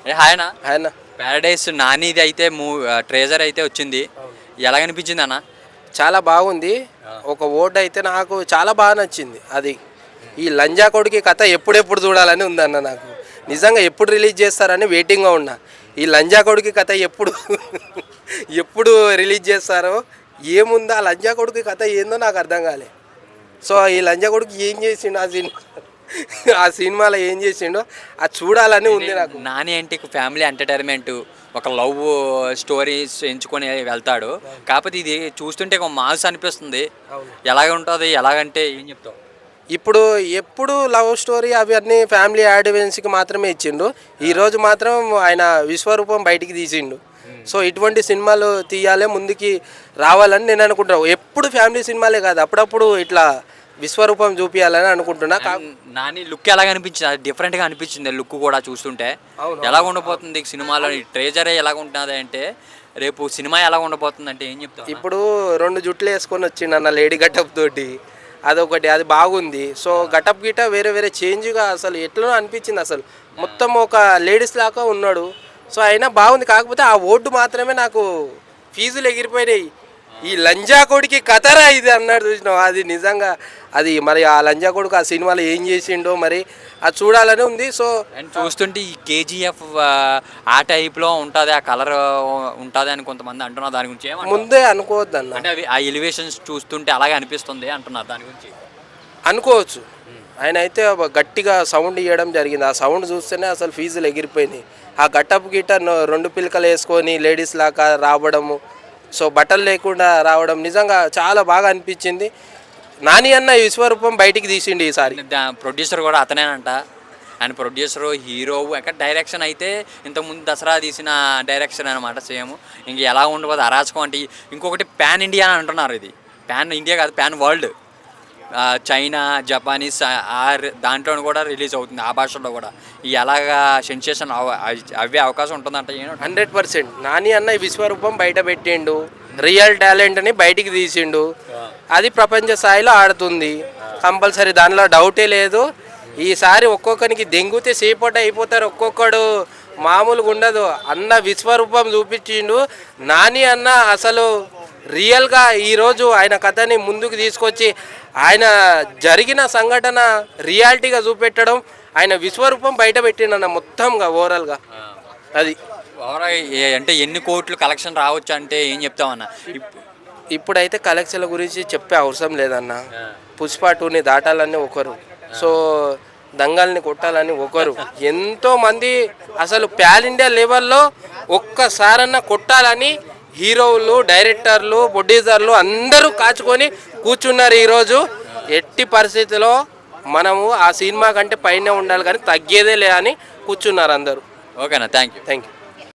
Hi అన్న. ఆయన Paradise నానిది అయితే ట్రేజర్ అయితే వచ్చింది. ఎలా అనిపించింది అన్న? చాలా బాగుంది. ఒక ఓట్ అయితే నాకు చాలా బాగా నచ్చింది. అది ఈ లంజా కొడుకి కథ ఎప్పుడెప్పుడు చూడాలని ఉందన్న నాకు. నిజంగా ఎప్పుడు రిలీజ్ చేస్తారని వెయిటింగ్గా ఉన్నా. ఈ లంజా కొడుకి కథ ఎప్పుడు ఎప్పుడు రిలీజ్ చేస్తారో, ఏముందో ఆ లంజా కొడుకి కథ ఏందో నాకు అర్థం కాలే. సో ఈ లంజా కొడుకు ఏం చేసిండు ఆ సినిమాలో ఏం చేసిండో అది చూడాలని ఉంది నాకు. నాని అంటే ఫ్యామిలీ ఎంటర్టైన్మెంట్, ఒక లవ్ స్టోరీస్ ఎంచుకొని వెళ్తాడు. కాకపోతే ఇది చూస్తుంటే ఒక మాస్ అనిపిస్తుంది. ఎలాగ ఉంటుంది, ఎలాగంటే ఏం చెప్తావు? ఇప్పుడు ఎప్పుడు లవ్ స్టోరీ అవన్నీ ఫ్యామిలీ ఆడియన్స్కి మాత్రమే ఇచ్చిండు. ఈరోజు మాత్రం ఆయన విశ్వరూపం బయటికి తీసిండు. సో ఇటువంటి సినిమాలు తీయాలి, ముందుకి రావాలని నేను అనుకుంటున్నాను. ఎప్పుడు ఫ్యామిలీ సినిమాలే కాదు, అప్పుడప్పుడు ఇట్లా విశ్వరూపం చూపించాలని అనుకుంటున్నా. నాని లుక్ ఎలాగ అనిపించింది? డిఫరెంట్గా అనిపించింది లుక్ కూడా చూస్తుంటే. ఎలా ఉండబోతుంది సినిమాలో? ట్రేజరే ఎలాగ ఉంటుంది అంటే, రేపు సినిమా ఎలా ఉండబోతుంది అంటే ఏం చెప్తావు? ఇప్పుడు 2 జుట్లు వేసుకొని వచ్చిండు అన్న లేడీ గెటప్ తోటి, అదొకటి, అది బాగుంది. సో గటప్ గిట వేరే వేరే చేంజ్గా అసలు ఎట్లా అనిపించింది. అసలు మొత్తం ఒక లేడీస్ లాగా ఉన్నాడు. సో అయినా బాగుంది. కాకపోతే ఆ ఓటు మాత్రమే నాకు ఫీజులు ఎగిరిపోయినాయి. ఈ లంజా కొడుకి కథరా ఇది అన్నాడు, చూసినావు? అది నిజంగా అది మరి ఆ లంజా కొడుకు ఆ సినిమాలో ఏం చేసిండో మరి అది చూడాలని ఉంది. సో చూస్తుంటే ఈ కేజీఎఫ్ ఆ టైప్లో ఉంటుంది, ఆ కలర్ ఉంటుంది అని కొంతమంది అంటున్నారు. దాని గురించి ముందే అనుకోవద్దు అన్న. అంటే అవి ఆ ఎలివేషన్స్ చూస్తుంటే అలాగే అనిపిస్తుంది అంటున్నారు. దాని గురించి అనుకోవచ్చు. ఆయన అయితే గట్టిగా సౌండ్ ఇవ్వడం జరిగింది. ఆ సౌండ్ చూస్తేనే అసలు ఫీజులు ఎగిరిపోయినాయి. ఆ గట్టపు గిట్ట 2 పిలకలు వేసుకొని లేడీస్ లాగా రావడము, సో బట్టలు లేకుండా రావడం నిజంగా చాలా బాగా అనిపించింది. నాని అన్న విశ్వరూపం బయటికి తీసిండు ఈసారి. ప్రొడ్యూసర్ కూడా అతనేనంట. ఆయన ప్రొడ్యూసరు, హీరో, ఎక్కడ డైరెక్షన్ అయితే ఇంతకుముందు దసరా తీసిన డైరెక్షన్ అనమాట సేమ్. ఇంక ఎలా ఉండబోదు అరాచకం అంటే. ఇంకొకటి పాన్ ఇండియా అని అంటున్నారు. ఇది పాన్ ఇండియా కాదు, పాన్ వరల్డ్. చైనా, జపానీస్ దాంట్లో కూడా రిలీజ్ అవుతుంది, ఆ భాషలో కూడా. ఎలాగా సెన్సేషన్ అవే అవకాశం ఉంటుందంట. 100% నాని అన్న విశ్వరూపం బయట పెట్టిండు, రియల్ టాలెంట్ని బయటికి తీసిండు. అది ప్రపంచ స్థాయిలో ఆడుతుంది కంపల్సరీ, దానిలో డౌటే లేదు. ఈసారి ఒక్కొక్కరికి దెంగితే సేపటి అయిపోతారు, ఒక్కొక్కడు మామూలుగా ఉండదు. అన్న విశ్వరూపం చూపించిండు నాని అన్న. అసలు రియల్గా ఈరోజు ఆయన కథని ముందుకు తీసుకొచ్చి ఆయన జరిగిన సంఘటన రియాలిటీగా చూపెట్టడం, ఆయన విశ్వరూపం బయట పెట్టిండన్న మొత్తంగా ఓవరాల్గా. అది అంటే ఎన్ని కోట్లు కలెక్షన్ రావచ్చు అంటే ఏం చెప్తామన్న? ఇప్పుడైతే కలెక్షన్ల గురించి చెప్పే అవసరం లేదన్న. పుష్ప 2ని దాటాలని ఒకరు, సో దంగల్ని కొట్టాలని ఒకరు, ఎంతోమంది అసలు ప్యాన్ ఇండియా లెవెల్లో ఒక్కసారన్నా కొట్టాలని హీరోలు, డైరెక్టర్లు, ప్రొడ్యూసర్లు అందరూ కాచుకొని కూర్చున్నారు ఈరోజు. ఎట్టి పరిస్థితిలో మనము ఆ సినిమా కంటే పైన ఉండాలి కానీ తగ్గేదే లే అని కూర్చున్నారు అందరూ. ఓకేనా? Thank you.